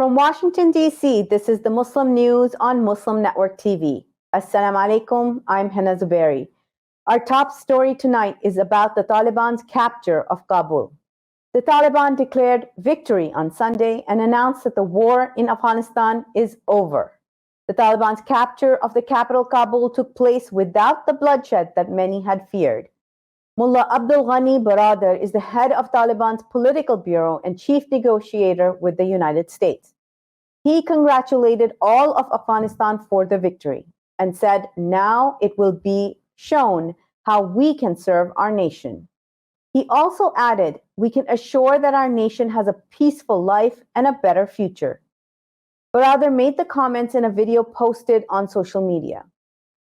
From Washington, D.C., this is the Muslim News on Muslim Network TV. Assalamu alaikum, I'm Hena Zuberi. Our top story tonight is about the Taliban's capture of Kabul. The Taliban declared victory on Sunday and announced that the war in Afghanistan is over. The Taliban's capture of the capital Kabul took place without the bloodshed that many had feared. Mullah Abdul Ghani Baradar is the head of Taliban's political bureau and chief negotiator with the United States. He congratulated all of Afghanistan for the victory and said, now it will be shown how we can serve our nation. He also added, we can assure that our nation has a peaceful life and a better future. Baradar made the comments in a video posted on social media.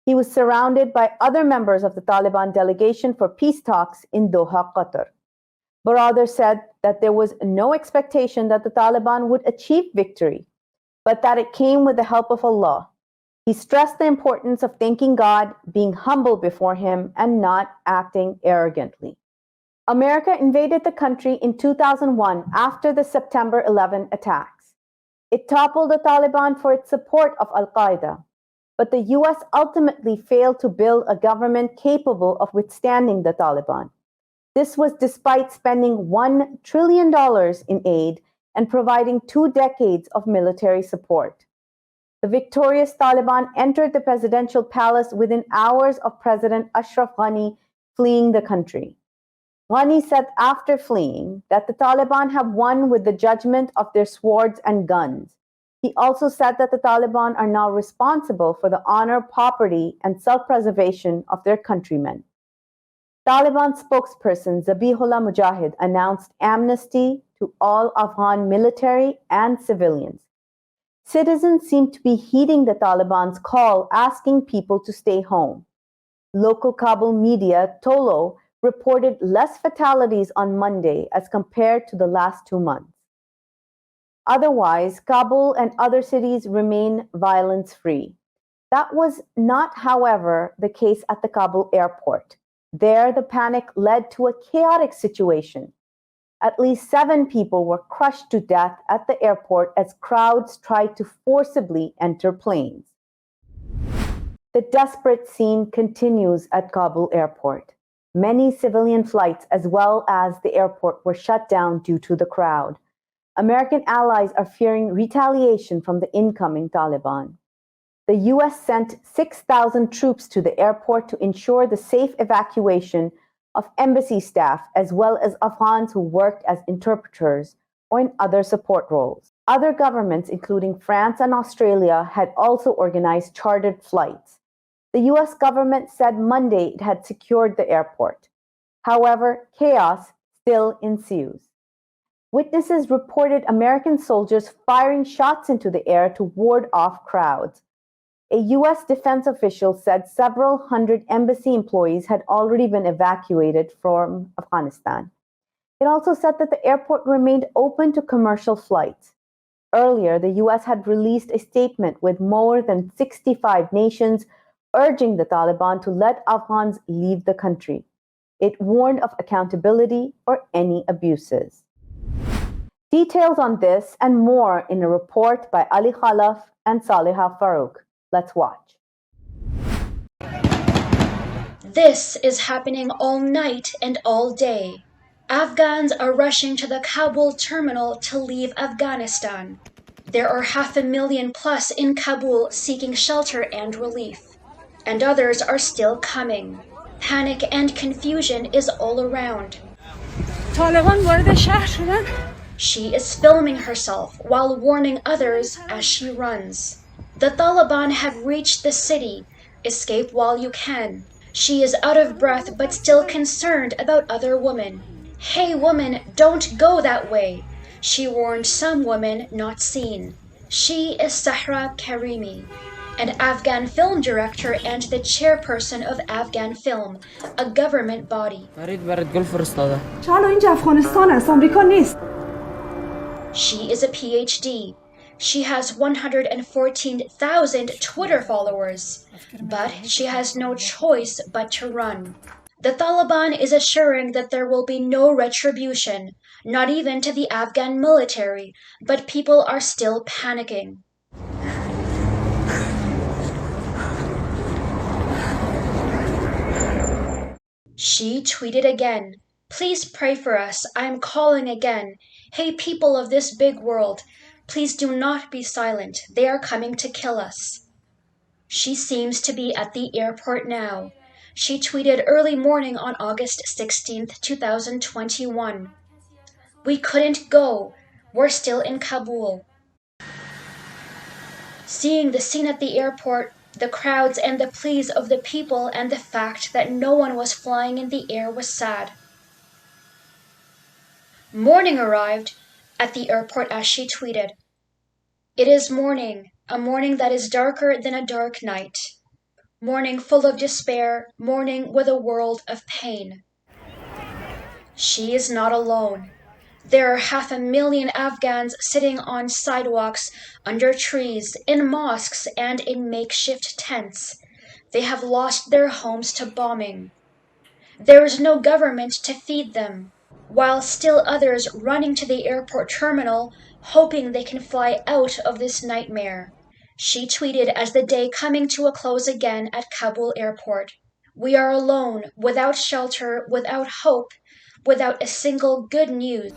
He was surrounded by other members of the Taliban delegation for peace talks in Doha, Qatar. Baradar said that there was no expectation that the Taliban would achieve victory, but that it came with the help of Allah. He stressed the importance of thanking God, being humble before Him, and not acting arrogantly. America invaded the country in 2001 after the September 11 attacks. It toppled the Taliban for its support of Al-Qaeda. But the US ultimately failed to build a government capable of withstanding the Taliban. This was despite spending $1 trillion in aid and providing 2 decades of military support. The victorious Taliban entered the presidential palace within hours of President Ashraf Ghani fleeing the country. Ghani said after fleeing that the Taliban have won with the judgment of their swords and guns. He also said that the Taliban are now responsible for the honor, property, and self-preservation of their countrymen. Taliban spokesperson Zabihullah Mujahid announced amnesty to all Afghan military and civilians. Citizens seem to be heeding the Taliban's call, asking people to stay home. Local Kabul media, Tolo, reported less fatalities on Monday as compared to the last 2 months. Otherwise, Kabul and other cities remain violence-free. That was not, however, the case at the Kabul airport. There, the panic led to a chaotic situation. At least 7 people were crushed to death at the airport as crowds tried to forcibly enter planes. The desperate scene continues at Kabul airport. Many civilian flights as well as the airport were shut down due to the crowd. American allies are fearing retaliation from the incoming Taliban. The US sent 6,000 troops to the airport to ensure the safe evacuation of embassy staff as well as Afghans who worked as interpreters or in other support roles. Other governments, including France and Australia, had also organized chartered flights. The US government said Monday it had secured the airport. However, chaos still ensues. Witnesses reported American soldiers firing shots into the air to ward off crowds. A U.S. defense official said several hundred embassy employees had already been evacuated from Afghanistan. It also said that the airport remained open to commercial flights. Earlier, the U.S. had released a statement with more than 65 nations urging the Taliban to let Afghans leave the country. It warned of accountability for any abuses. Details on this and more in a report by Ali Khalaf and Saleha Farouk. Let's watch. This is happening all night and all day. Afghans are rushing to the Kabul terminal to leave Afghanistan. There are 500,000 plus in Kabul seeking shelter and relief. And others are still coming. Panic and confusion is all around. Taliban وارد شهر شدن. She is filming herself while warning others as she runs. The Taliban have reached the city. Escape while you can. She is out of breath but still concerned about other women. Hey woman, don't go that way. She warned some women not seen. She is Sahra Karimi, an Afghan film director and the chairperson of Afghan Film, a government body. She is a PhD. She has 114,000 Twitter followers, but she has no choice but to run. The Taliban is assuring that there will be no retribution, not even to the Afghan military, but people are still panicking. She tweeted again, "Please pray for us. I am calling again. Hey, people of this big world, please do not be silent. They are coming to kill us." She seems to be at the airport now. She tweeted early morning on August 16th, 2021. "We couldn't go. We're still in Kabul." Seeing the scene at the airport, the crowds and the pleas of the people and the fact that no one was flying in the air was sad. Morning arrived at the airport as she tweeted, "It is morning, a morning that is darker than a dark night. Morning full of despair, morning with a world of pain." She is not alone. There are 500,000 Afghans sitting on sidewalks, under trees, in mosques, and in makeshift tents. They have lost their homes to bombing. There is no government to feed them, while still others running to the airport terminal, hoping they can fly out of this nightmare. She tweeted as the day coming to a close again at Kabul airport, "We are alone, without shelter, without hope, without a single good news."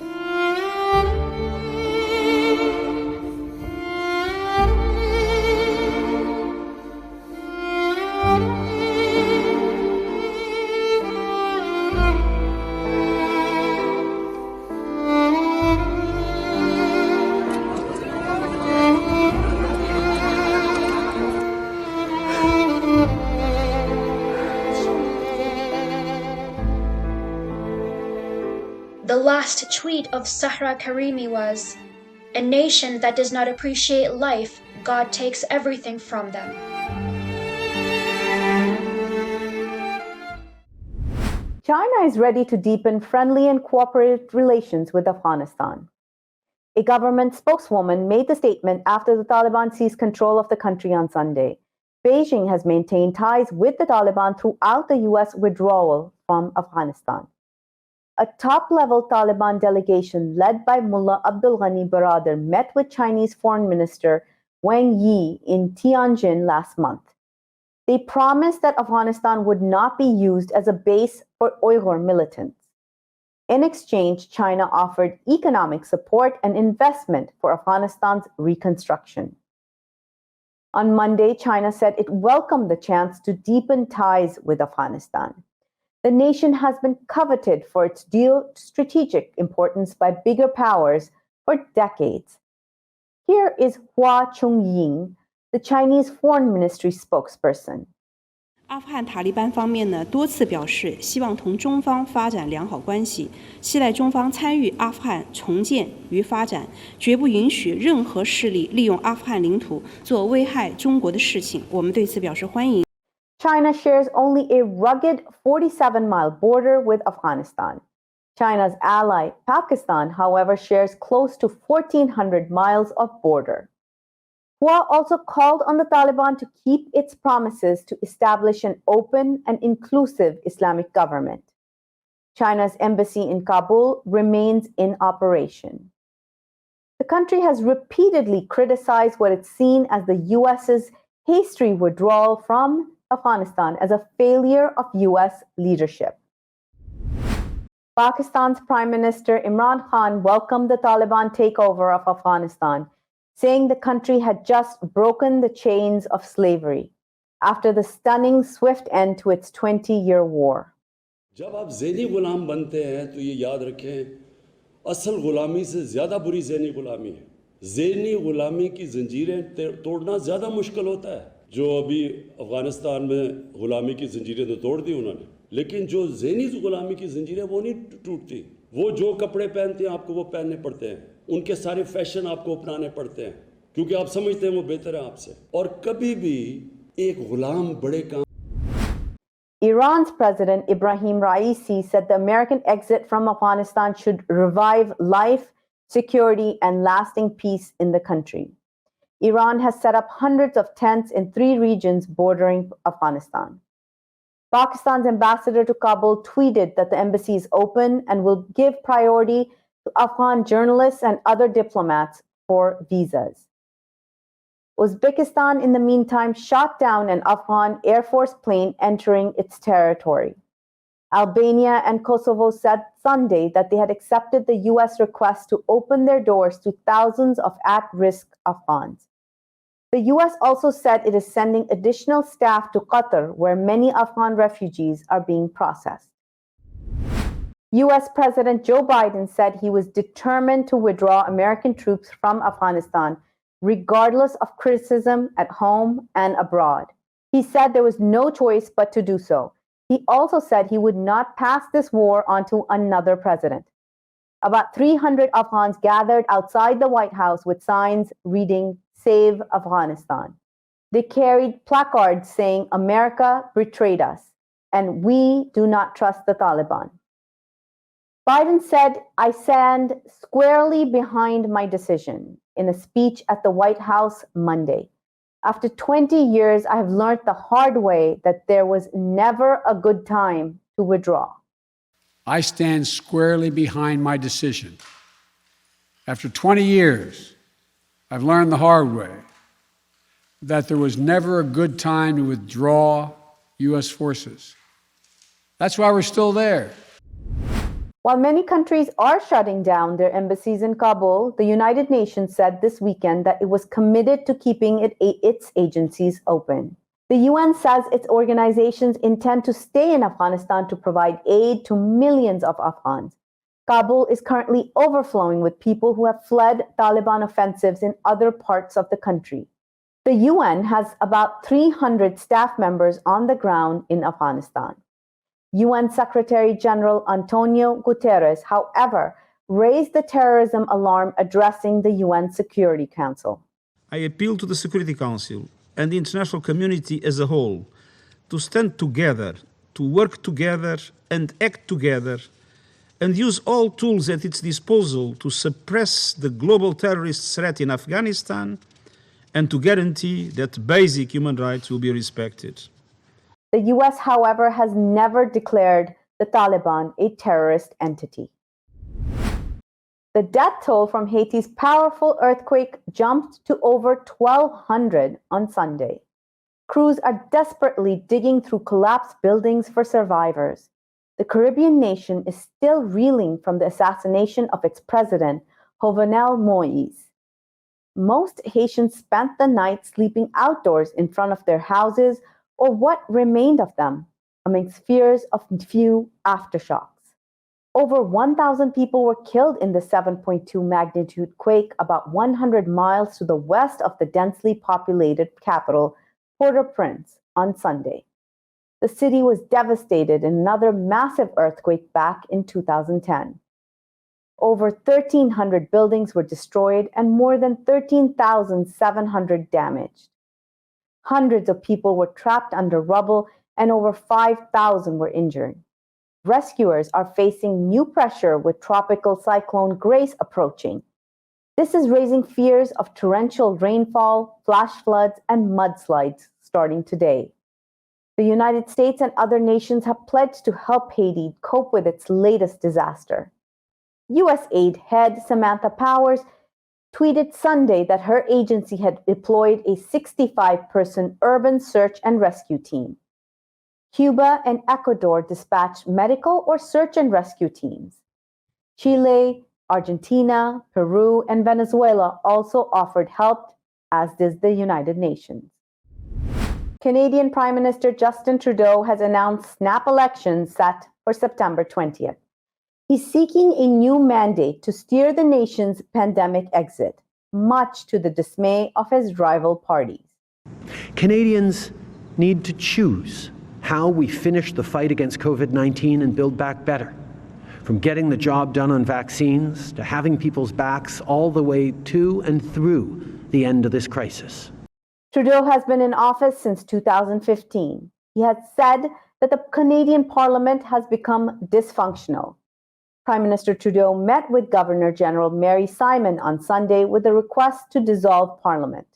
The last tweet of Sahra Karimi was, "A nation that does not appreciate life, God takes everything from them." China is ready to deepen friendly and cooperative relations with Afghanistan. A government spokeswoman made the statement after the Taliban seized control of the country on Sunday. Beijing has maintained ties with the Taliban throughout the U.S. withdrawal from Afghanistan. A top-level Taliban delegation led by Mullah Abdul Ghani Baradar met with Chinese Foreign Minister Wang Yi in Tianjin last month. They promised that Afghanistan would not be used as a base for Uyghur militants. In exchange, China offered economic support and investment for Afghanistan's reconstruction. On Monday, China said it welcomed the chance to deepen ties with Afghanistan. The nation has been coveted for its geostrategic importance by bigger powers for decades. Here is Hua Chungying, the Chinese Foreign Ministry spokesperson. 阿富汗塔利班方面呢，多次表示希望同中方发展良好关系，期待中方参与阿富汗重建与发展，绝不允许任何势力利用阿富汗领土做危害中国的事情。我们对此表示欢迎。 China shares only a rugged 47-mile border with Afghanistan. China's ally, Pakistan, however, shares close to 1,400 miles of border. Hua also called on the Taliban to keep its promises to establish an open and inclusive Islamic government. China's embassy in Kabul remains in operation. The country has repeatedly criticized what it's seen as the US's hasty withdrawal from Afghanistan as a failure of US leadership. Pakistan's Prime Minister Imran Khan welcomed the Taliban takeover of Afghanistan, saying the country had just broken the chains of slavery after the stunning swift end to its 20-year war. जब आप ज़हनी गुलाम बनते हैं तो ये याद रखें असल गुलामी से ज़्यादा बुरी ज़हनी गुलामी है ज़हनी गुलामी की ज़ंजीरें तोड़ना ज़्यादा मुश्किल होता है जो अभी अफ़गानिस्तान में गुलामी की ज़ंजीरें तो तोड़ दी उन्होंने लेकिन जो ज़हनी गुलामी की ज़ंजीरें वो नहीं टूटती वो जो कपड़े पहनते हैं आपको वो पहनने पड़ते हैं उनके सारे फैशन आपको अपनाने पड़ते हैं क्योंकि आप समझते हैं वो बेहतर है आपसे और कभी भी एक गुलाम बड़े काम Iran's President Ibrahim Raisi said the American exit from Afghanistan should revive life, security, and lasting peace in the country. Iran has set up hundreds of tents in 3 regions bordering Afghanistan. Pakistan's ambassador to Kabul tweeted that the embassy is open and will give priority to Afghan journalists and other diplomats for visas. Uzbekistan, in the meantime, shot down an Afghan Air Force plane entering its territory. Albania and Kosovo said Sunday that they had accepted the US request to open their doors to thousands of at-risk Afghans. The US also said it is sending additional staff to Qatar, where many Afghan refugees are being processed. US President Joe Biden said he was determined to withdraw American troops from Afghanistan, regardless of criticism at home and abroad. He said there was no choice but to do so. He also said he would not pass this war on to another president. About 300 Afghans gathered outside the White House with signs reading, "Save Afghanistan." They carried placards saying, "America betrayed us, and we do not trust the Taliban." Biden said, "I stand squarely behind my decision," in a speech at the White House Monday. "After 20 years, I have learned the hard way that there was never a good time to withdraw." I stand squarely behind my decision. After 20 years, I've learned the hard way that there was never a good time to withdraw U.S. forces. That's why we're still there. While many countries are shutting down their embassies in Kabul, the United Nations said this weekend that it was committed to keeping its agencies open. The UN says its organizations intend to stay in Afghanistan to provide aid to millions of Afghans. Kabul is currently overflowing with people who have fled Taliban offensives in other parts of the country. The UN has about 300 staff members on the ground in Afghanistan. UN Secretary General Antonio Guterres, however, raised the terrorism alarm addressing the UN Security Council. I appeal to the Security Council and the international community as a whole to stand together, to work together and act together, and use all tools at its disposal to suppress the global terrorist threat in Afghanistan and to guarantee that basic human rights will be respected. The US, however, has never declared the Taliban a terrorist entity. The death toll from Haiti's powerful earthquake jumped to over 1,200 on Sunday. Crews are desperately digging through collapsed buildings for survivors. The Caribbean nation is still reeling from the assassination of its president, Jovenel Moïse. Most Haitians spent the night sleeping outdoors in front of their houses or what remained of them, amidst fears of few aftershocks. Over 1,000 people were killed in the 7.2 magnitude quake about 100 miles to the west of the densely populated capital, Port-au-Prince, on Sunday. The city was devastated in another massive earthquake back in 2010. Over 1,300 buildings were destroyed and more than 13,700 damaged. Hundreds of people were trapped under rubble and over 5,000 were injured. Rescuers are facing new pressure with tropical cyclone Grace approaching. This is raising fears of torrential rainfall, flash floods, and mudslides starting today. The United States and other nations have pledged to help Haiti cope with its latest disaster. USAID head Samantha Powers tweeted Sunday that her agency had deployed a 65-person urban search and rescue team. Cuba and Ecuador dispatched medical or search and rescue teams. Chile, Argentina, Peru, and Venezuela also offered help, as did the United Nations. Canadian Prime Minister Justin Trudeau has announced snap elections set for September 20th. He's seeking a new mandate to steer the nation's pandemic exit, much to the dismay of his rival parties. Canadians need to choose how we finish the fight against COVID-19 and build back better. From getting the job done on vaccines to having people's backs all the way to and through the end of this crisis. Trudeau has been in office since 2015. He has said that the Canadian Parliament has become dysfunctional. Prime Minister Trudeau met with Governor General Mary Simon on Sunday with a request to dissolve Parliament.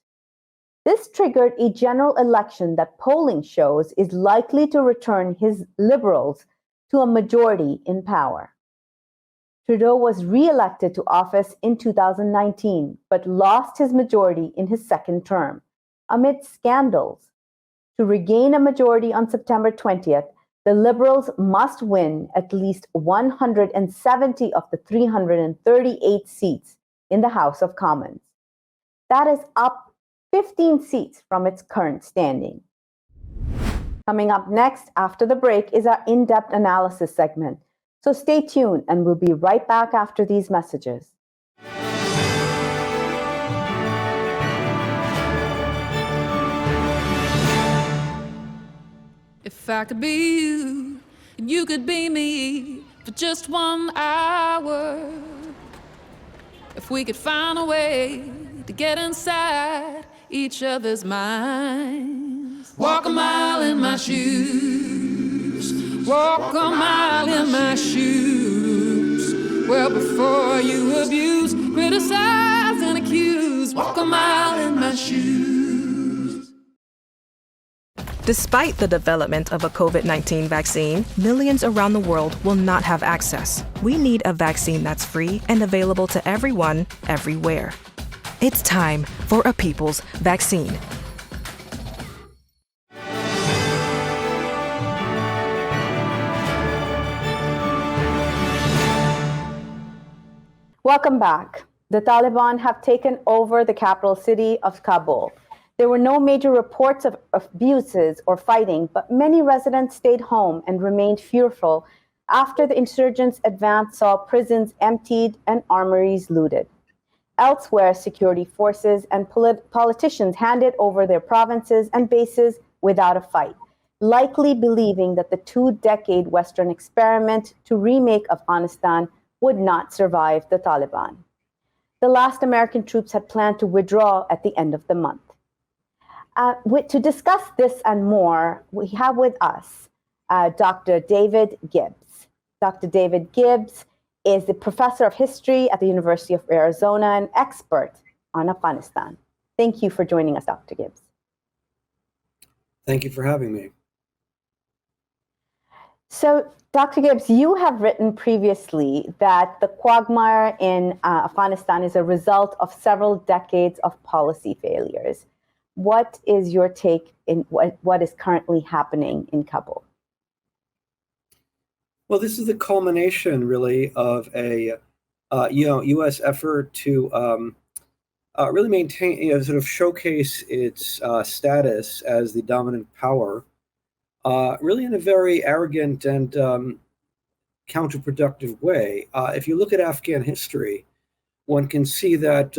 This triggered a general election that polling shows is likely to return his Liberals to a majority in power. Trudeau was re-elected to office in 2019, but lost his majority in his second term amid scandals. To regain a majority on September 20th, the Liberals must win at least 170 of the 338 seats in the House of Commons. That is up 15 seats from its current standing. Coming up next after the break is our in-depth analysis segment. So stay tuned and we'll be right back after these messages. If I could be you, and you could be me for just 1 hour. If we could find a way to get inside each other's minds. Walk a mile in my shoes. Walk a mile in my shoes. Well, before you abuse, criticize, and accuse. Walk a mile in my shoes. Despite the development of a COVID-19 vaccine, millions around the world will not have access. We need a vaccine that's free and available to everyone, everywhere. It's time for a people's vaccine. Welcome back. The Taliban have taken over the capital city of Kabul. There were no major reports of abuses or fighting, but many residents stayed home and remained fearful after the insurgents' advance saw prisons emptied and armories looted. Elsewhere, security forces and politicians handed over their provinces and bases without a fight, likely believing that the 2-decade Western experiment to remake Afghanistan would not survive the Taliban. The last American troops had planned to withdraw at the end of the month. To discuss this and more, we have with us Dr. David Gibbs. Dr. David Gibbs is the professor of history at the University of Arizona and expert on Afghanistan. Thank you for joining us, Dr. Gibbs. Thank you for having me. So, Dr. Gibbs, you have written previously that the quagmire in Afghanistan is a result of several decades of policy failures. What is your take in what is currently happening in Kabul? Well, this is the culmination, really, of a U.S. effort to really maintain, sort of showcase its status as the dominant power, really in a very arrogant and counterproductive way. If you look at Afghan history, one can see that,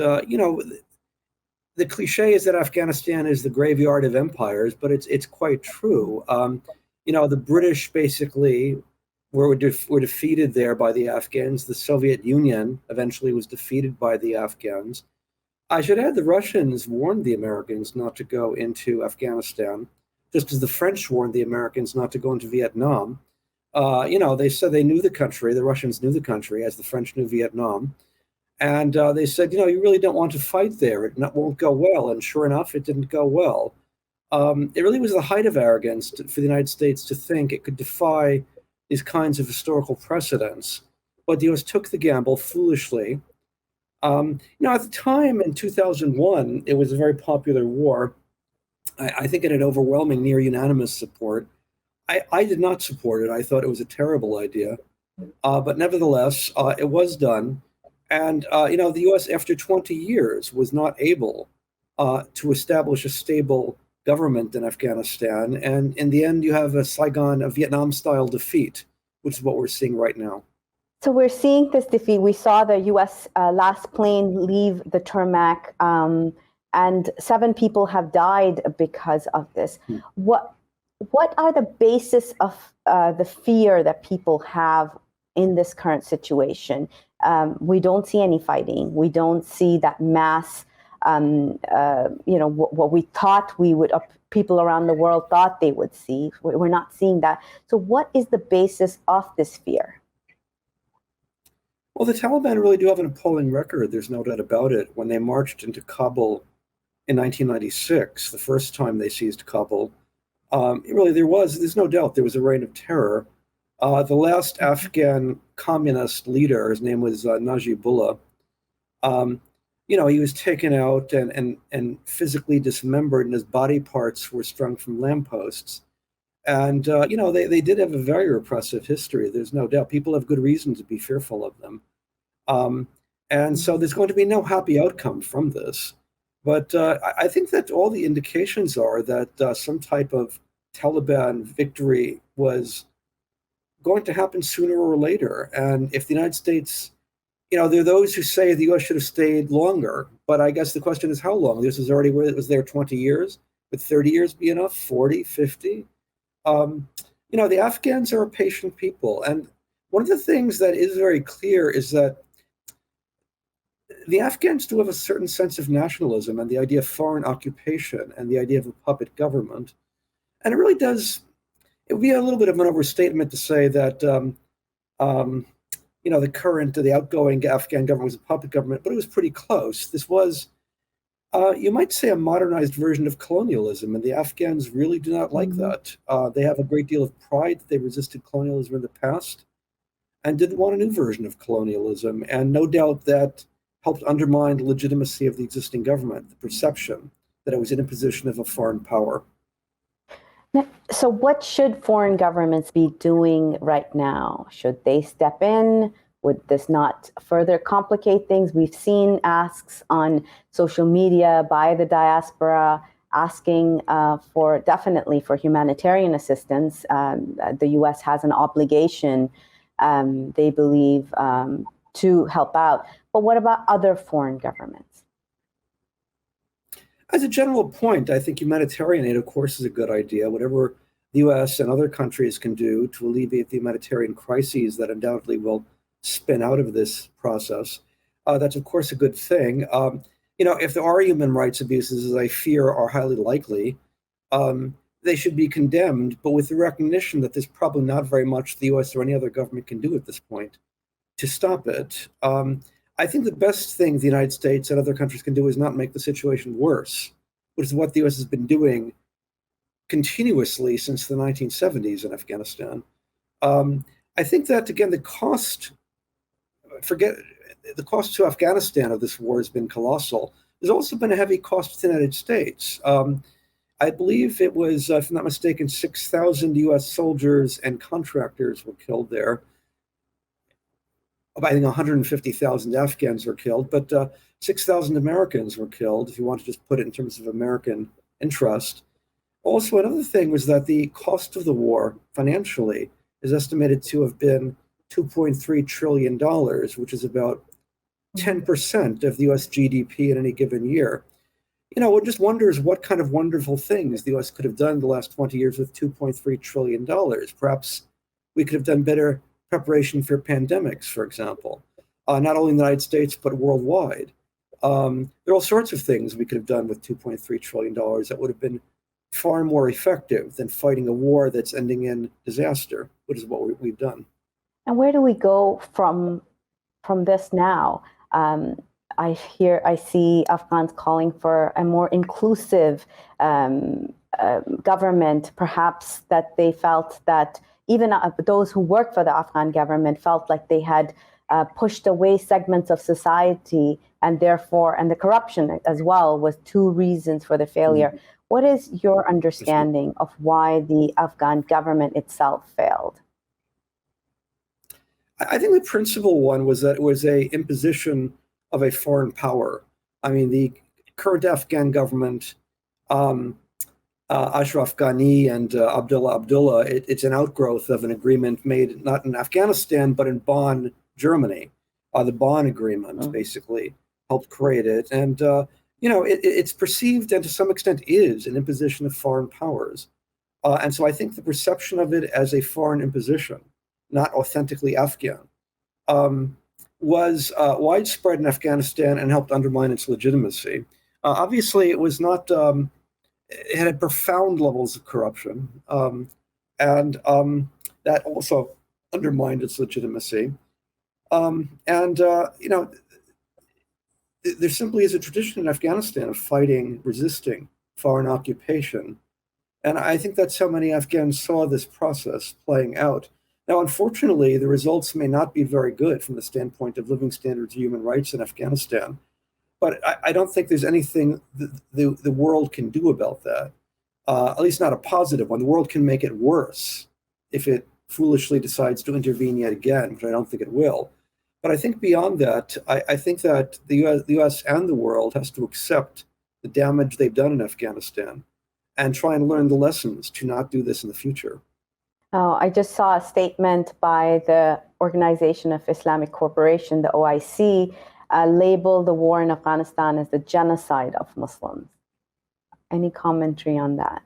the cliche is that Afghanistan is the graveyard of empires, but it's quite true. The British basically were defeated there by the Afghans. The Soviet Union eventually was defeated by the Afghans. I should add the Russians warned the Americans not to go into Afghanistan, just as the French warned the Americans not to go into Vietnam. They said they knew the country. The Russians knew the country as the French knew Vietnam. And they said, you really don't want to fight there. It won't go well. And sure enough, it didn't go well. It really was the height of arrogance for the United States to think it could defy these kinds of historical precedents. But the U.S. took the gamble foolishly. At the time in 2001, it was a very popular war. I think it had overwhelming, near unanimous support. I did not support it. I thought it was a terrible idea. But nevertheless, it was done. And, the U.S., after 20 years, was not able to establish a stable government in Afghanistan. And in the end, you have a Vietnam-style defeat, which is what we're seeing right now. So we're seeing this defeat. We saw the U.S. Last plane leave the tarmac, and 7 people have died because of this. What are the basis of the fear that people have in this current situation? We don't see any fighting. We don't see that mass, what we thought we would, people around the world thought they would see. We're not seeing that. So what is the basis of this fear? Well, the Taliban really do have an appalling record. There's no doubt about it. When they marched into Kabul in 1996, the first time they seized Kabul, there's no doubt there was a reign of terror. The last Afghan communist leader, his name was Najibullah, he was taken out and physically dismembered, and his body parts were strung from lampposts. And, they did have a very repressive history. There's no doubt. People have good reason to be fearful of them. And so there's going to be no happy outcome from this. But I think that all the indications are that some type of Taliban victory was going to happen sooner or later. And if the United States, there are those who say the U.S. should have stayed longer. But I guess the question is how long? This is already where it was there 20 years. Would 30 years be enough? 40, 50? The Afghans are a patient people. And one of the things that is very clear is that the Afghans do have a certain sense of nationalism and the idea of foreign occupation and the idea of a puppet government. And it would be a little bit of an overstatement to say that, the outgoing Afghan government was a puppet government, but it was pretty close. This was, you might say, a modernized version of colonialism, and the Afghans really do not like that. They have a great deal of pride that they resisted colonialism in the past and didn't want a new version of colonialism. And no doubt that helped undermine the legitimacy of the existing government, the perception that it was in a position of a foreign power. So what should foreign governments be doing right now? Should they step in? Would this not further complicate things? We've seen asks on social media by the diaspora asking definitely for humanitarian assistance. The U.S. has an obligation, they believe, to help out. But what about other foreign governments? As a general point, I think humanitarian aid, of course, is a good idea. Whatever the U.S. and other countries can do to alleviate the humanitarian crises that undoubtedly will spin out of this process, that's, of course, a good thing. If there are human rights abuses, as I fear are highly likely, they should be condemned, but with the recognition that there's probably not very much the U.S. or any other government can do at this point to stop it. I think the best thing the United States and other countries can do is not make the situation worse, which is what the U.S. has been doing continuously since the 1970s in Afghanistan. I think that, again, the cost to Afghanistan of this war has been colossal. There's also been a heavy cost to the United States. I believe it was, if I'm not mistaken, 6,000 U.S. soldiers and contractors were killed there. I think 150,000 Afghans were killed, but 6,000 Americans were killed, if you want to just put it in terms of American interest. Also, another thing was that the cost of the war financially is estimated to have been $2.3 trillion, which is about 10% of the U.S. GDP in any given year. One just wonders what kind of wonderful things the U.S. could have done in the last 20 years with $2.3 trillion. Perhaps we could have done better preparation for pandemics, for example, not only in the United States, but worldwide. There are all sorts of things we could have done with $2.3 trillion that would have been far more effective than fighting a war that's ending in disaster, which is what we've done. And where do we go from this now? I see Afghans calling for a more inclusive government, perhaps that they felt that even those who work for the Afghan government felt like they had pushed away segments of society, and the corruption as well was two reasons for the failure. Mm-hmm. What is your understanding of why the Afghan government itself failed? I think the principal one was that it was an imposition of a foreign power. I mean, the current Afghan government, Ashraf Ghani and Abdullah, it's an outgrowth of an agreement made not in Afghanistan, but in Bonn, Germany. The Bonn Agreement basically helped create it. And, it's perceived, and to some extent is, an imposition of foreign powers. And so I think the perception of it as a foreign imposition, not authentically Afghan, was widespread in Afghanistan and helped undermine its legitimacy. Obviously, it was not... it had profound levels of corruption, and that also undermined its legitimacy. there simply is a tradition in Afghanistan of fighting, resisting foreign occupation. And I think that's how many Afghans saw this process playing out. Now, unfortunately, the results may not be very good from the standpoint of living standards and human rights in Afghanistan. But I don't think there's anything the world can do about that, at least not a positive one. The world can make it worse if it foolishly decides to intervene yet again, which I don't think it will. But I think beyond that, I think that the US and the world has to accept the damage they've done in Afghanistan and try and learn the lessons to not do this in the future. Oh, I just saw a statement by the Organization of Islamic Cooperation, the OIC, labeled the war in Afghanistan as the genocide of Muslims. Any commentary on that?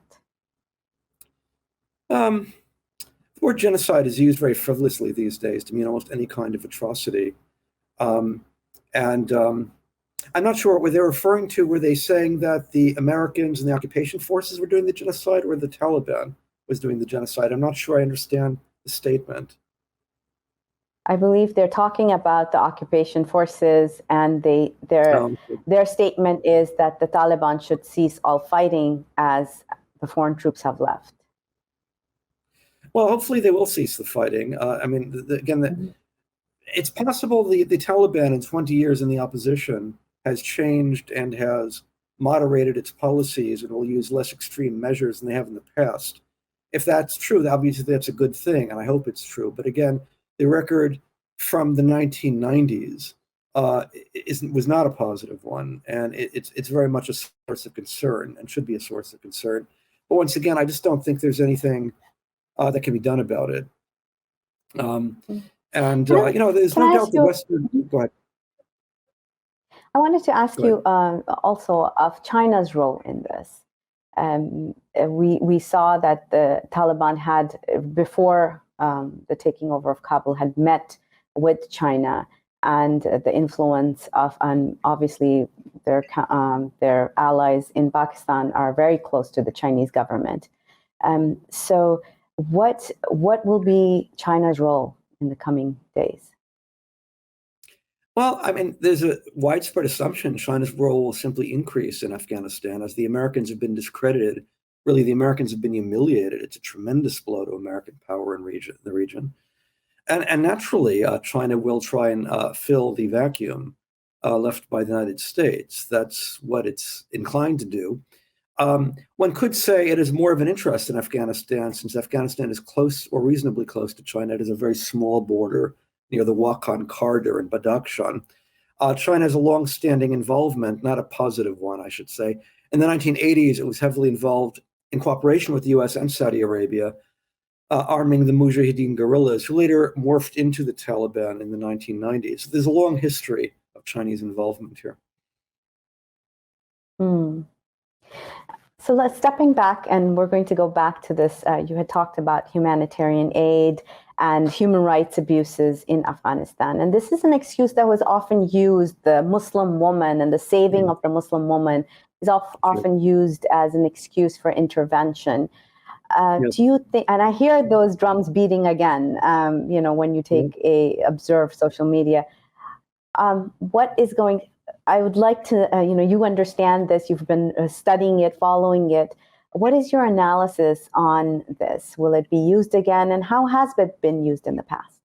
The word genocide is used very frivolously these days to mean almost any kind of atrocity. I'm not sure what they were referring to. Were they saying that the Americans and the occupation forces were doing the genocide, or the Taliban was doing the genocide? I'm not sure I understand the statement. I believe they're talking about the occupation forces, and their statement is that the Taliban should cease all fighting as the foreign troops have left. Well, hopefully they will cease the fighting. It's possible the Taliban in 20 years in the opposition has changed and has moderated its policies and will use less extreme measures than they have in the past. If that's true, obviously that's a good thing, and I hope it's true. But again, the record from the 1990s was not a positive one, and it's very much a source of concern and should be a source of concern. But once again, I just don't think there's anything that can be done about it. There's no doubt the Western. Go ahead. I wanted to ask you also of China's role in this. We saw that the Taliban had, before the taking over of Kabul, had met with China, and the influence of, and obviously their allies in Pakistan are very close to the Chinese government. So what will be China's role in the coming days? Well, I mean, there's a widespread assumption China's role will simply increase in Afghanistan as the Americans have been discredited. Really, the Americans have been humiliated. It's a tremendous blow to American power in the region. And naturally, China will try and fill the vacuum left by the United States. That's what it's inclined to do. One could say it is more of an interest in Afghanistan, since Afghanistan is close or reasonably close to China. It is a very small border near the Wakhan corridor in Badakhshan. China has a long-standing involvement, not a positive one, I should say. In the 1980s, it was heavily involved in cooperation with the US and Saudi Arabia, arming the Mujahideen guerrillas, who later morphed into the Taliban in the 1990s. So there's a long history of Chinese involvement here. So stepping back, and we're going to go back to this. You had talked about humanitarian aid and human rights abuses in Afghanistan. And this is an excuse that was often used. The Muslim woman and the saving of the Muslim woman is often used as an excuse for intervention. Do you think, and I hear those drums beating again, when you observe social media, what is going, I would like to, you understand this, you've been studying it, following it. What is your analysis on this? Will it be used again? And how has it been used in the past?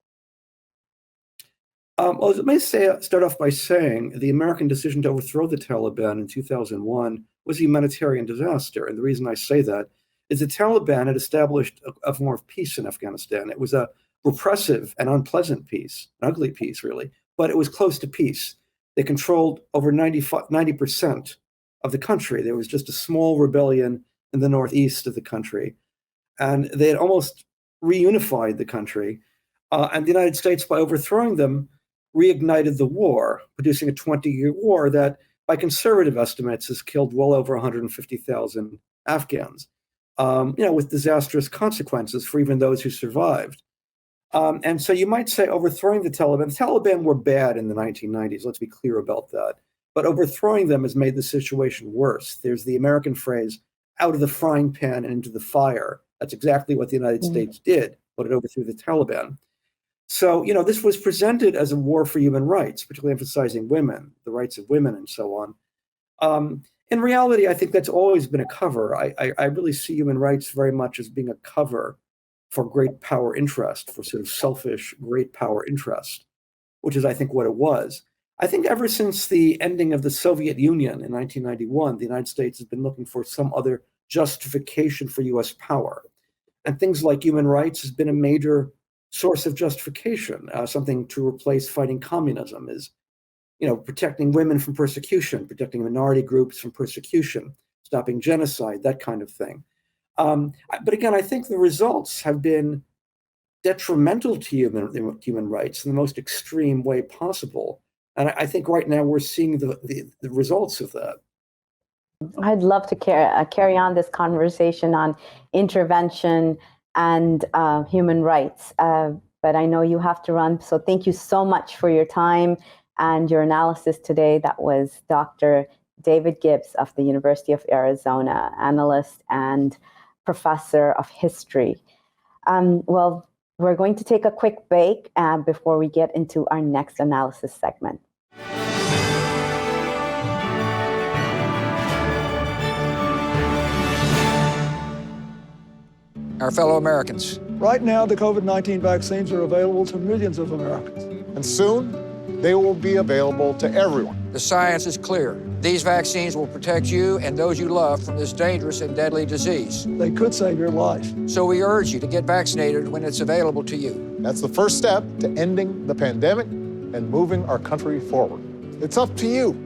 Well, let me start off by saying the American decision to overthrow the Taliban in 2001 was a humanitarian disaster. And the reason I say that is the Taliban had established a form of peace in Afghanistan. It was a repressive and unpleasant peace, an ugly peace, really, but it was close to peace. They controlled over 90% of the country. There was just a small rebellion in the northeast of the country. And they had almost reunified the country. And the United States, by overthrowing them, reignited the war, producing a 20-year war that, by conservative estimates, has killed well over 150,000 Afghans, with disastrous consequences for even those who survived. And so you might say overthrowing the Taliban were bad in the 1990s, let's be clear about that. But overthrowing them has made the situation worse. There's the American phrase, out of the frying pan and into the fire. That's exactly what the United States did when it overthrew the Taliban. So, this was presented as a war for human rights, particularly emphasizing women, the rights of women, and so on. In reality, I think that's always been a cover. I really see human rights very much as being a cover for great power interest, for sort of selfish great power interest, which is, I think, what it was. I think ever since the ending of the Soviet Union in 1991, the United States has been looking for some other justification for US power. And things like human rights has been a major source of justification, something to replace fighting communism is, protecting women from persecution, protecting minority groups from persecution, stopping genocide, that kind of thing. But again, I think the results have been detrimental to human rights in the most extreme way possible. And I think right now we're seeing the results of that. I'd love to carry on this conversation on intervention and human rights, but I know you have to run. So thank you so much for your time and your analysis today. That was Dr. David Gibbs of the University of Arizona, analyst and professor of history. Well, we're going to take a quick break before we get into our next analysis segment. Our fellow Americans. Right now, the COVID-19 vaccines are available to millions of Americans. And soon, they will be available to everyone. The science is clear. These vaccines will protect you and those you love from this dangerous and deadly disease. They could save your life. So we urge you to get vaccinated when it's available to you. That's the first step to ending the pandemic and moving our country forward. It's up to you.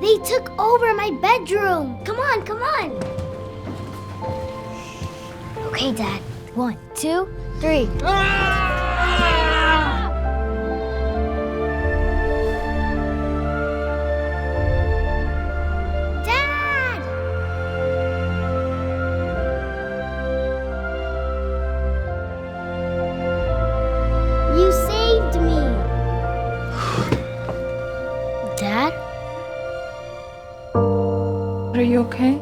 They took over my bedroom. Come on, come on. Okay, Dad. 1, 2, 3. Dad! You saved me. Dad? Are you okay?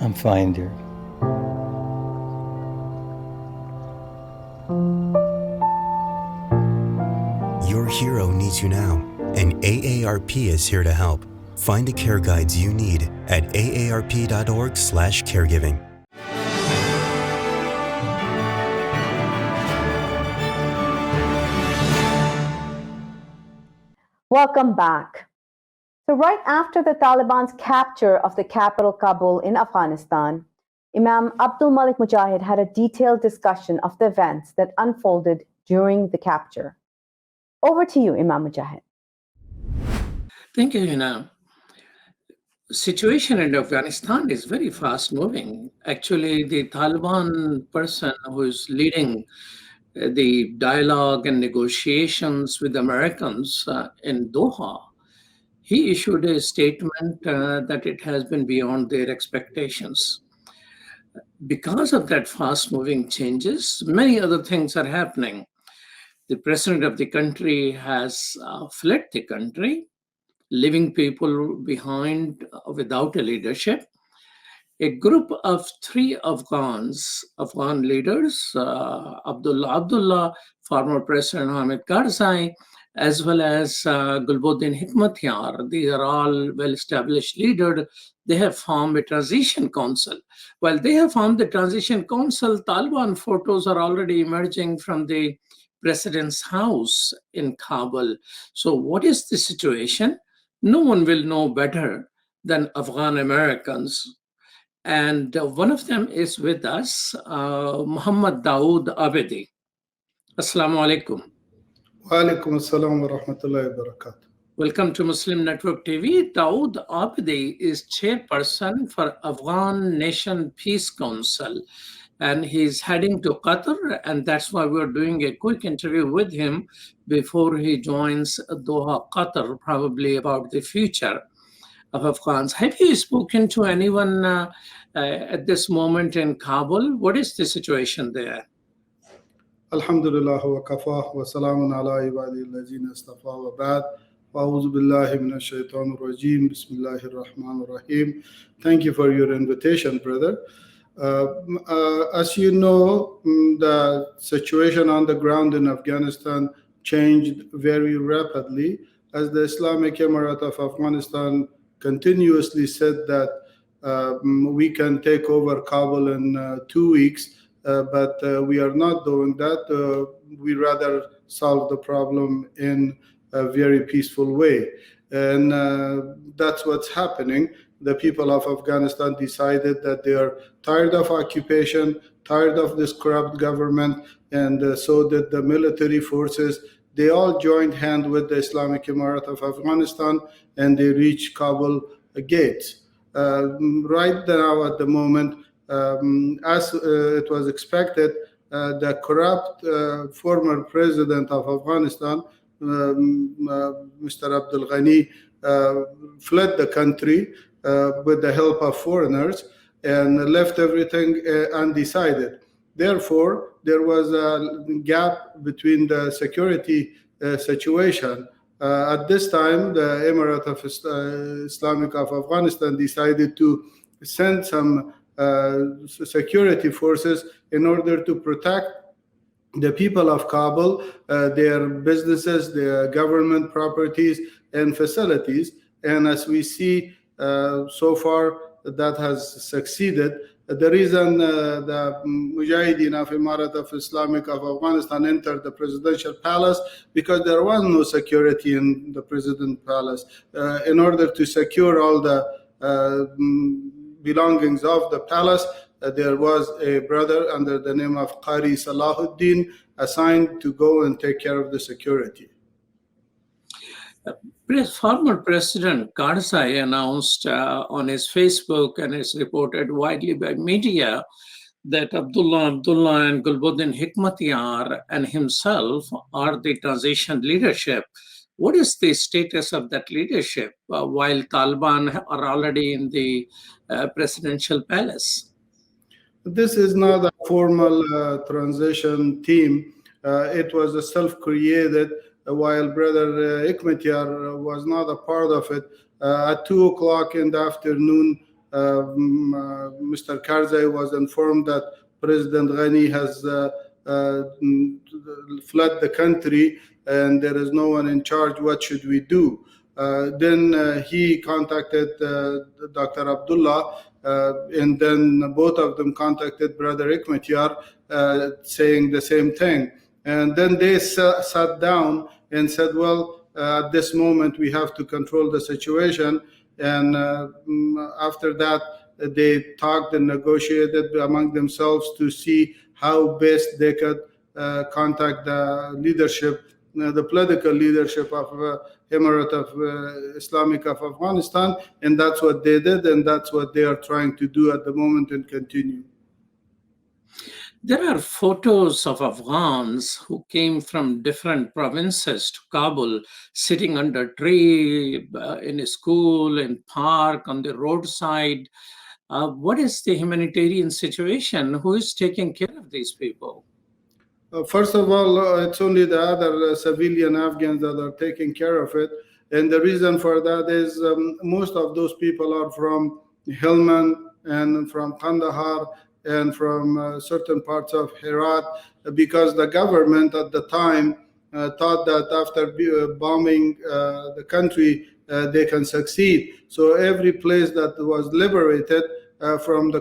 I'm fine, dear. Your hero needs you now, and AARP is here to help. Find the care guides you need at aarp.org/caregiving. Welcome back. So right after the Taliban's capture of the capital Kabul in Afghanistan, Imam Abdul Malik Mujahid had a detailed discussion of the events that unfolded during the capture. Over to you, Imam Mujahid. Thank you, Hena. Situation in Afghanistan is very fast moving. Actually, the Taliban person who is leading the dialogue and negotiations with Americans in Doha, he issued a statement that it has been beyond their expectations. Because of that fast-moving changes, many other things are happening. The president of the country has fled the country, leaving people behind without a leadership. A group of 3 Afghan leaders, Abdullah, former President Hamid Karzai, as well as Gulbuddin Hikmatyar. These are all well-established leaders. They have formed a transition council. While they have formed the transition council, Taliban photos are already emerging from the president's house in Kabul. So what is the situation? No one will know better than Afghan Americans. And one of them is with us, Muhammad Dawood Abedi. Assalamu alaikum. Wa alaikum assalam wa rahmatullahi wa barakatuh. Welcome to Muslim Network TV. Dawood Abedi is chairperson for Afghan Nation Peace Council, and he's heading to Qatar, and that's why we're doing a quick interview with him before he joins Doha, Qatar, probably about the future of Afghans. Have you spoken to anyone at this moment in Kabul? What is the situation there? Alhamdulillah wa kafah wa salamun ala ibadi allazina istafa wa ba'd. A'udhu billahi minash shaitanir rajim. Bismillahir rahmanir rahim. Thank you for your invitation, brother. As you know, the situation on the ground in Afghanistan changed very rapidly as the Islamic Emirate of Afghanistan continuously said that we can take over Kabul in 2 weeks, but we are not doing that. We rather solve the problem in a very peaceful way. And that's what's happening. The people of Afghanistan decided that they are tired of occupation, tired of this corrupt government, and so did the military forces. They all joined hand with the Islamic Emirate of Afghanistan, and they reached Kabul gates. Right now, at the moment, as it was expected, the corrupt former president of Afghanistan, Mr. Abdul Ghani, fled the country with the help of foreigners and left everything undecided. Therefore, there was a gap between the security situation. At this time, the Emirate of Islamic of Afghanistan decided to send some security forces in order to protect the people of Kabul, their businesses, their government properties and facilities. And as we see, so far that has succeeded. The reason the Mujahideen of Emirate of Islamic of Afghanistan entered the presidential palace, because there was no security in the president's palace. In order to secure all the belongings of the palace, there was a brother under the name of Qari Salahuddin assigned to go and take care of the security. Former President Karzai announced on his Facebook, and it's reported widely by media, that Abdullah and Gulbuddin Hikmatyar and himself are the transition leadership. What is the status of that leadership while Taliban are already in the presidential palace? This is not a formal transition team. It was a self-created, while Brother Hikmatyar was not a part of it. At 2 o'clock in the afternoon, Mr. Karzai was informed that President Ghani has fled the country and there is no one in charge. What should we do? Then he contacted Dr. Abdullah, and then both of them contacted Brother Hikmatyar, saying the same thing. And then they sat down and said, well, at this moment we have to control the situation. And after that, they talked and negotiated among themselves to see how best they could contact the leadership, the political leadership of Emirate of Islamic of Afghanistan. And that's what they did, and that's what they are trying to do at the moment and continue. There are photos of Afghans who came from different provinces to Kabul, sitting under a tree, in a school, in park, on the roadside. What is the humanitarian situation? Who is taking care of these people? First of all, it's only the other civilian Afghans that are taking care of it. And the reason for that is most of those people are from Helmand and from Kandahar and from certain parts of Herat, because the government at the time thought that after bombing the country, they can succeed. So every place that was liberated from the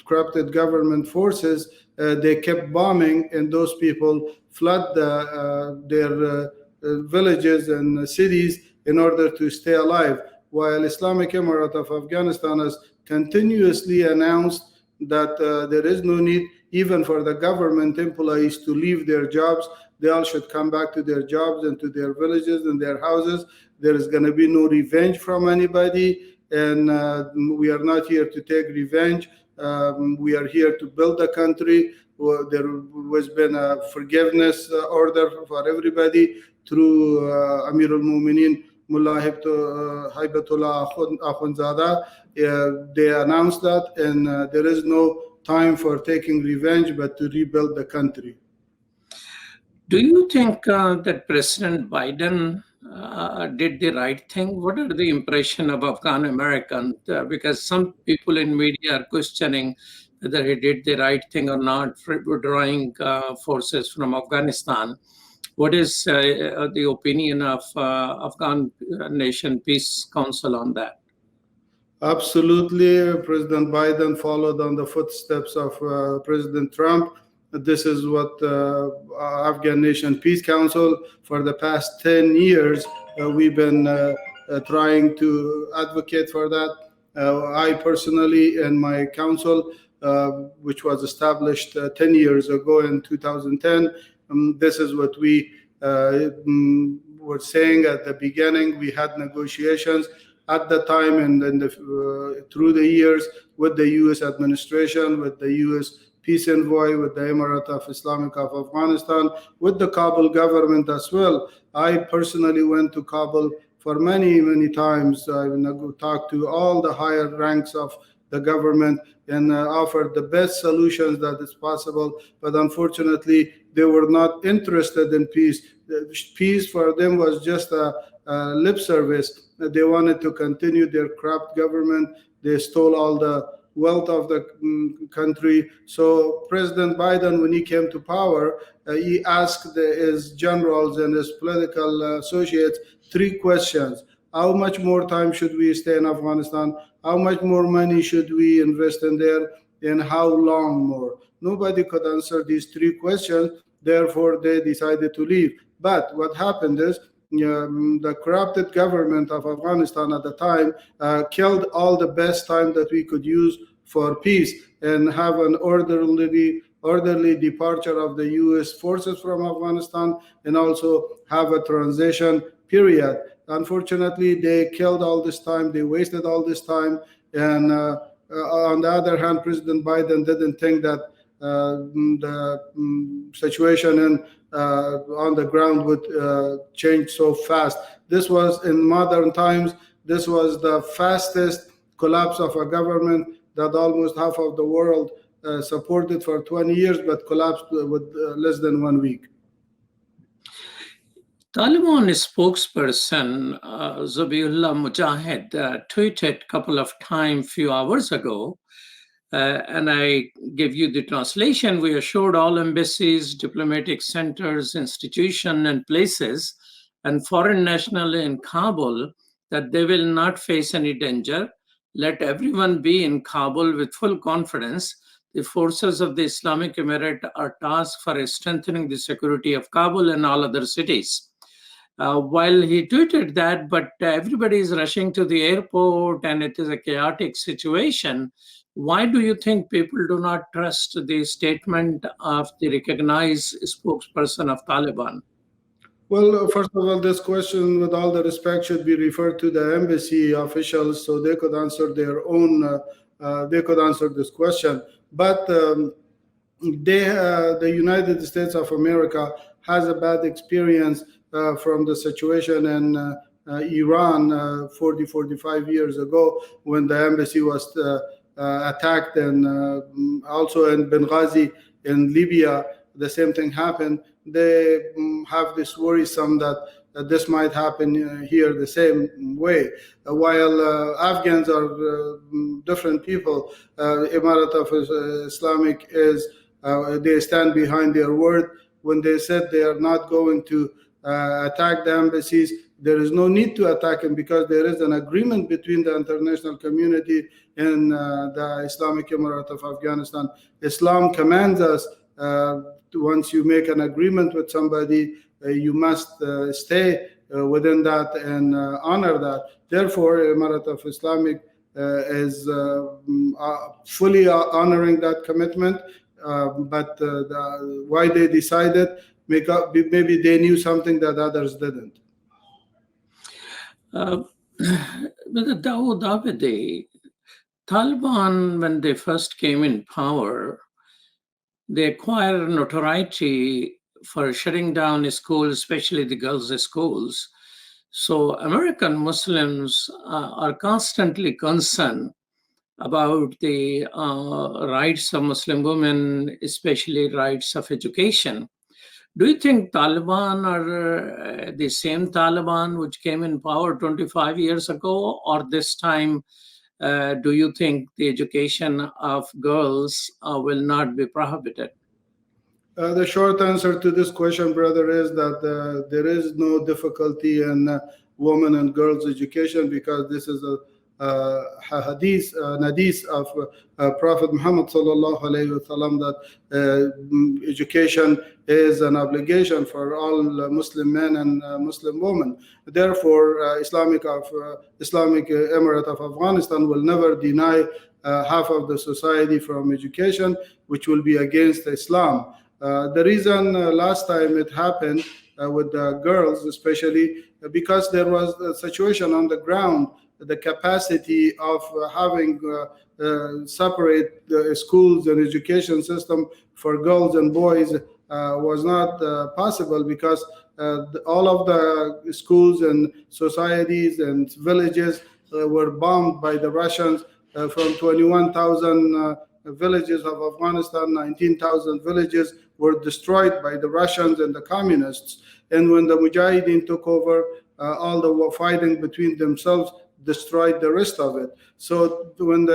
corrupted government forces, they kept bombing, and those people fled their villages and cities in order to stay alive. While Islamic Emirate of Afghanistan has continuously announced that there is no need even for the government employees to leave their jobs. They all should come back to their jobs and to their villages and their houses. There is going to be no revenge from anybody, and we are not here to take revenge. We are here to build a country. There has been a forgiveness order for everybody through Amir al-Mu'mineen Mullah Haibatullah Akhundzada. They announced that, and there is no time for taking revenge, but to rebuild the country. Do you think that President Biden did the right thing? What are the impression of Afghan Americans? Because some people in media are questioning whether he did the right thing or not for withdrawing forces from Afghanistan. What is the opinion of Afghan Nation Peace Council on that? Absolutely. President Biden followed on the footsteps of President Trump. This is what Afghan Nation Peace Council, for the past 10 years, we've been trying to advocate for that. I personally and my council, which was established 10 years ago in 2010, this is what we were saying at the beginning. We had negotiations at the time and then through the years with the U.S. administration, with the U.S. peace envoy, with the Emirate of Islamic of Afghanistan, with the Kabul government as well. I personally went to Kabul for many, many times. I talked to all the higher ranks of the government and offered the best solutions that is possible. But unfortunately, they were not interested in peace. Peace for them was just a lip service. They wanted to continue their corrupt government. They stole all the wealth of the country. So President Biden, when he came to power, he asked his generals and his political associates 3 questions. How much more time should we stay in Afghanistan? How much more money should we invest in there? And how long more? Nobody could answer these 3 questions. Therefore, they decided to leave. But what happened is the corrupted government of Afghanistan at the time killed all the best time that we could use for peace and have an orderly departure of the U.S. forces from Afghanistan and also have a transition period. Unfortunately, they killed all this time. They wasted all this time. And on the other hand, President Biden didn't think that the situation on the ground would change so fast. This was in modern times. This was the fastest collapse of a government that almost half of the world supported for 20 years, but collapsed with less than 1 week. Taliban spokesperson Zabiullah Mujahid tweeted a couple of times, few hours ago, and I give you the translation. We assured all embassies, diplomatic centers, institutions, and places, and foreign nationals in Kabul that they will not face any danger. Let everyone be in Kabul with full confidence. The forces of the Islamic Emirate are tasked for strengthening the security of Kabul and all other cities. While he tweeted that, but everybody is rushing to the airport and it is a chaotic situation. Why do you think people do not trust the statement of the recognized spokesperson of Taliban? Well, first of all, this question, with all the respect, should be referred to the embassy officials so they could answer their own. They could answer this question. But the United States of America has a bad experience from the situation in Iran 45 years ago when the embassy was attacked, and also in Benghazi in Libya, the same thing happened. They have this worrisome that this might happen here the same way. While Afghans are different people, Emirate of Islamic is, they stand behind their word. When they said they are not going to attack the embassies, there is no need to attack them because there is an agreement between the international community and the Islamic Emirate of Afghanistan. Islam commands us once you make an agreement with somebody, you must stay within that and honor that. Therefore, Emirate of Islamic is fully honoring that commitment. But why they decided, maybe they knew something that others didn't. With Dawood Abedi, Taliban, when they first came in power, they acquired notoriety for shutting down schools, especially the girls' schools. So American Muslims are constantly concerned about the rights of Muslim women, especially rights of education. Do you think Taliban are the same Taliban which came in power 25 years ago, or this time do you think the education of girls will not be prohibited? The short answer to this question, brother, is that there is no difficulty in women and girls' education, because this is a hadith of Prophet Muhammad sallallahu alaihi wasallam, that education is an obligation for all Muslim men and Muslim women. Therefore, Islamic Emirate of Afghanistan will never deny half of the society from education, which will be against Islam. The reason last time it happened with the girls, especially because there was a situation on the ground, the capacity of having separate schools and education system for girls and boys was not possible, because all of the schools and societies and villages were bombed by the Russians. From 21,000 villages of Afghanistan, 19,000 villages were destroyed by the Russians and the communists. And when the Mujahideen took over, all the fighting between themselves destroyed the rest of it. So when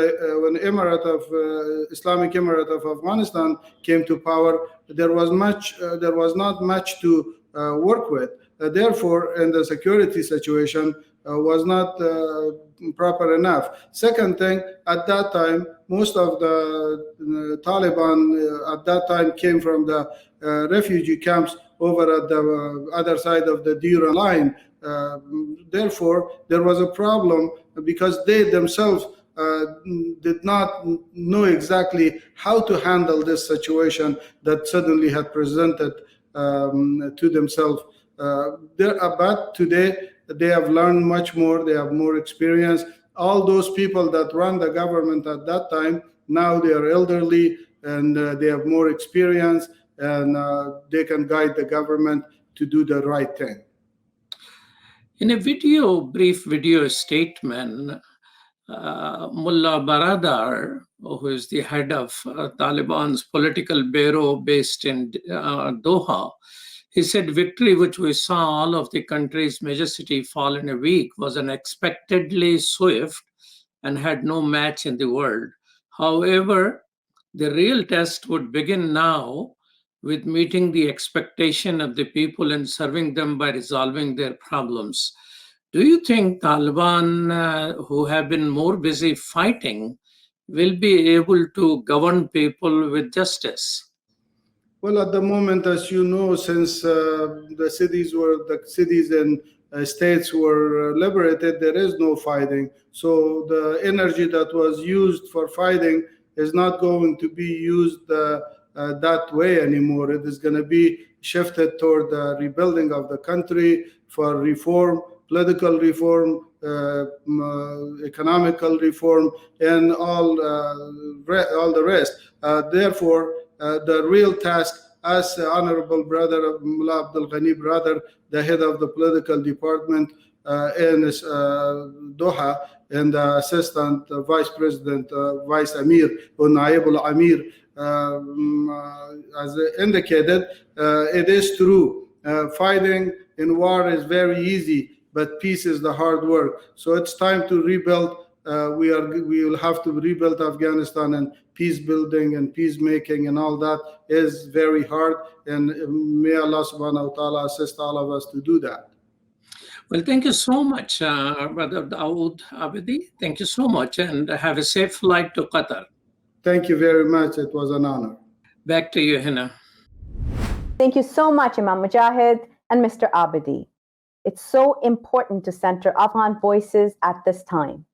Islamic Emirate of Afghanistan came to power, there was not much to work with. Therefore, and the security situation was not proper enough. Second thing, at that time, most of the Taliban at that time came from the refugee camps over at the other side of the Duran line. Therefore, there was a problem, because they themselves did not know exactly how to handle this situation that suddenly had presented to themselves. But today, they have learned much more. They have more experience. All those people that run the government at that time, now they are elderly and they have more experience, and they can guide the government to do the right thing. In a brief video statement, Mullah Baradar, who is the head of Taliban's political bureau based in Doha, he said, victory which we saw all of the country's major city fall in a week was unexpectedly swift and had no match in the world. However, the real test would begin now with meeting the expectation of the people and serving them by resolving their problems. Do you think Taliban, who have been more busy fighting, will be able to govern people with justice? Well, at the moment, as you know, since the cities and states were liberated, there is no fighting. So the energy that was used for fighting is not going to be used that way anymore. It is going to be shifted toward the rebuilding of the country, for reform, political reform, economical reform, and all the rest. Therefore, the real task, as Honorable Brother Mullah Abdul Ghani brother, the head of the political department in Doha, and the Assistant Vice President, Vice Amir, or Naib al-Amir, as indicated, it is true. Fighting in war is very easy, but peace is the hard work. So it's time to rebuild. We will have to rebuild Afghanistan, and peace building and peacemaking and all that is very hard. And may Allah subhanahu wa ta'ala assist all of us to do that. Well, thank you so much, Brother Dawood Abedi. Thank you so much, and have a safe flight to Qatar. Thank you very much. It was an honor. Back to you, Hena. Thank you so much, Imam Mujahid and Mr. Abedi. It's so important to center Afghan voices at this time.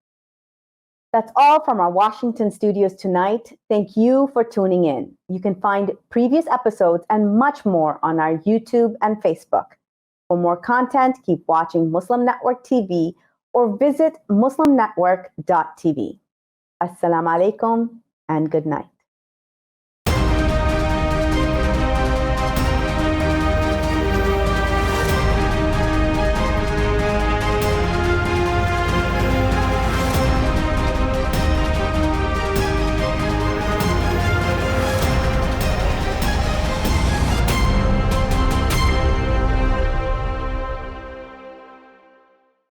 That's all from our Washington studios tonight. Thank you for tuning in. You can find previous episodes and much more on our YouTube and Facebook. For more content, keep watching Muslim Network TV or visit muslimnetwork.tv. Assalamu alaikum and good night.